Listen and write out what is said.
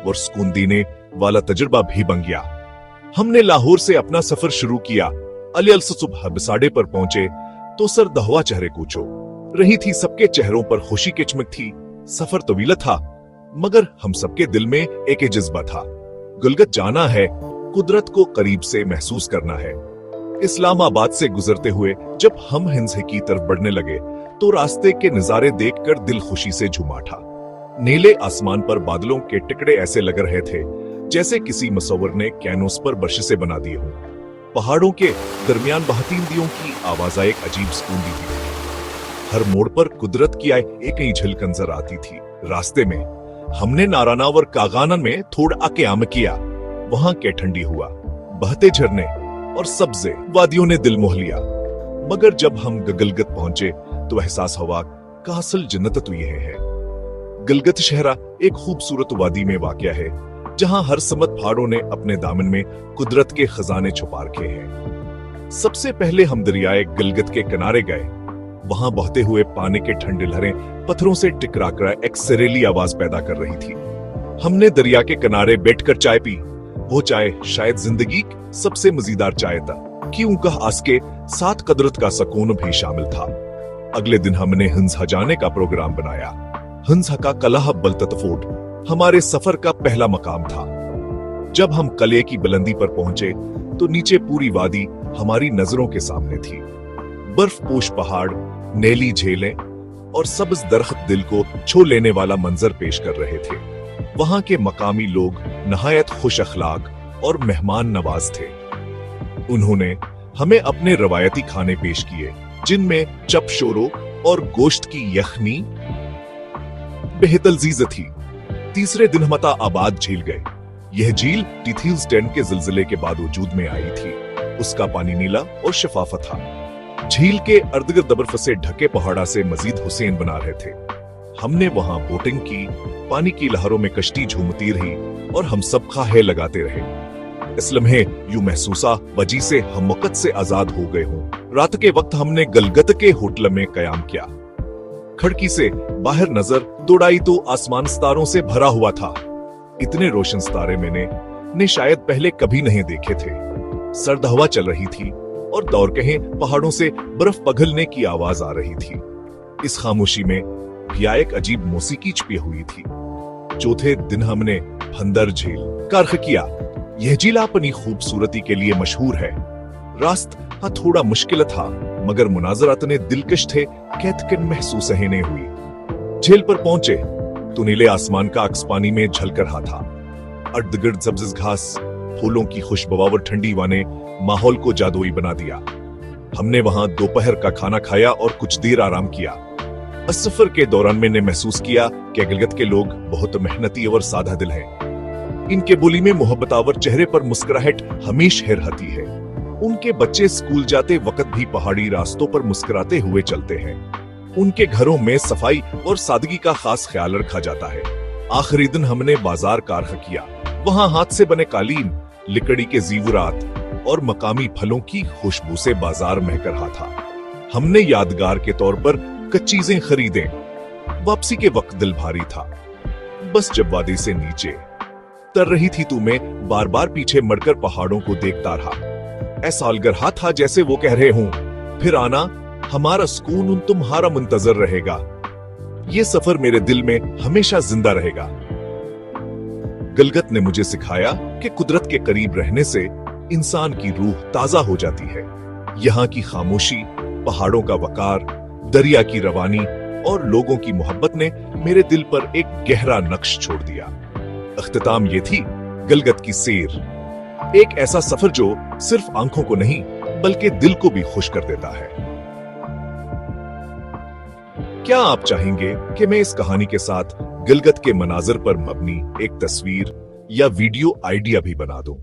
और सुकून देने वाला तजुर्बा भी बन गया। हमने लाहौर से अपना सफर शुरू किया। अल सुबह बिसाड़े पर पहुंचे तो सर दहवा चेहरे कूचो रही थी, सबके चेहरों पर खुशी की चमक थी। सफर तवीला था मगर हम सबके दिल में एक जज्बा था, गुलगत जाना है, कुदरत को करीब से महसूस करना है। इस्लामाबाद से गुजरते हुए जब हम हिंद की तरफ बढ़ने लगे तो रास्ते के नजारे देखकर दिल खुशी से झूम उठा। नीले आसमान पर बादलों के टुकड़े ऐसे लग रहे थे जैसे किसी मुसव्विर ने कैनवस पर ब्रश बना दिए हों। पहाड़ों के दरमियान बहती नदियों की आवाज एक अजीब सुकून दी थी। हर मोड़ पर कुदरत की एक ही झलक नजर आती थी। रास्ते में हमने नाराना और कागानन में थोड़ा क्याम किया। वहां के ठंडी हुआ, बहते झरने और सब्जे वादियों ने दिल मोह लिया। मगर जब हम गलगत पहुंचे तो एहसास हुआ का असल जन्नत तो यह है। गलगत शहरा एक खूबसूरत वादी में वाक़या है जहां हर समत पहाड़ों ने अपने दामन में कुदरत के खजाने छुपा रखे हैं। सबसे पहले हम दरियाए गलगत के किनारे गए। वहां बहते हुए पानी के ठंडे लहरें पत्थरों से टकराकर एक सरेली आवाज पैदा कर रही थी। हमने दरिया के किनारे बैठकर चाय पी। वो चाय शायद जिंदगी की सबसे मजेदार चाय था, क्योंकि उसके साथ कुदरत का सुकून भी शामिल था। अगले दिन हमने हंसा जाने का प्रोग्राम बनाया। हंसा का कलाह बलतत फोर्ट हमारे सफर का पहला मकाम था। जब हम कले की बुलंदी पर पहुंचे तो नीचे पूरी वादी हमारी नजरों के सामने थी। बर्फ पोश पहाड़, नीली झीलें और सब्ज दरख्त दिल को छू लेने वाला मंजर पेश कर रहे थे। वहां के मकामी लोग नहायत खुश अखलाक और मेहमान नवाज थे। उन्होंने हमें अपने रवायती खाने पेश किए जिनमें चप शोरो और गोश्त की यखनी बेहद लजीज थी। तीसरे दिन हम आबाद झील गए। यह झील 2010 के जिलजिले के बाद वजूद में आई थी। उसका पानी नीला और शफाफ था। झील के अर्द-गिर्द बर्फ से ढके पहाड़ा से मजीद हुसैन बना रहे थे। हमने वहां बोटिंग की, पानी की लहरों में कश्ती झूमती रही और हम सब खाहे लगाते रहे। इस लम्हे यूं महसूसा वजी से हम वक़्त से आजाद हो गए हों। रात के वक्त हमने गलगत के होटल में कयाम किया। खिड़की से बाहर नजर दौड़ाई तो आसमान सितारों से भरा हुआ था। इतने रोशन सितारे मैंने शायद पहले कभी नहीं देखे थे। सर्द हवा चल रही थी और दौर कहें पहाड़ों से बर्फ पिघलने की आवाज आ रही थी। इस खामोशी में भी एक अजीब मौसीकी छिपी हुई थी। चौथे दिन हमने फंदर झील का रुख किया। यह झील अपनी खूबसूरती के लिए मशहूर है। रास्ता थोड़ा मुश्किल था मगर मुनाजरात ने दिलकश थे, कैथकन महसूस नहीं हुई। झील पर पहुंचे तो नीले आसमान का अक्स पानी में झलक रहा था। अर्द गिर्द सब्ज घास, फूलों की खुशबू और ठंडी हवा ने माहौल को जादुई बना दिया। हमने वहां दोपहर का खाना खाया और कुछ देर आराम किया। इस सफर के दौरान मैंने महसूस किया कि गलगत के लोग बहुत मेहनती और सादा दिल हैं। इनके बोली में मोहब्बत और चेहरे पर मुस्कुराहट हमेशा रहती है। उनके बच्चे स्कूल जाते वक्त भी पहाड़ी रास्तों पर मुस्कुराते हुए चलते हैं। उनके घरों में सफाई और सादगी का खास ख्याल रखा जाता है। आखिरी दिन हमने बाजार का रुख किया। वहां हाथ से बने कालीन, लकड़ी के जीवरात और मकामी फलों की खुशबू से बाजार महक रहा था। हमने यादगार के तौर पर कुछ चीजें खरीदें। वापसी के वक्त दिल भारी था। बस जब वादी से नीचे तर रही थी तो मैं बार बार पीछे मुड़कर पहाड़ों को देखता रहा। ऐसा लग रहा था जैसे वो कह रहे हों, फिर आना, हमारा सुकून तुम्हारा मुंतजर रहेगा। ये सफर मेरे दिल में हमेशा जिंदा रहेगा। गलगत ने मुझे सिखाया कि कुदरत के करीब रहने से इंसान की रूह ताजा हो जाती है। यहाँ की खामोशी, पहाड़ों का वकार, दरिया की रवानी और लोगों की मोहब्बत ने मेरे दिल पर एक गहरा नक्श छोड़ दिया। अख्तिताम ये थी गलगत की सैर, एक ऐसा सफर जो सिर्फ आंखों को नहीं बल्कि दिल को भी खुश कर देता है। क्या आप चाहेंगे कि मैं इस कहानी के साथ गलगत के मनाजर पर मबनी एक तस्वीर या वीडियो आइडिया भी बना दूं?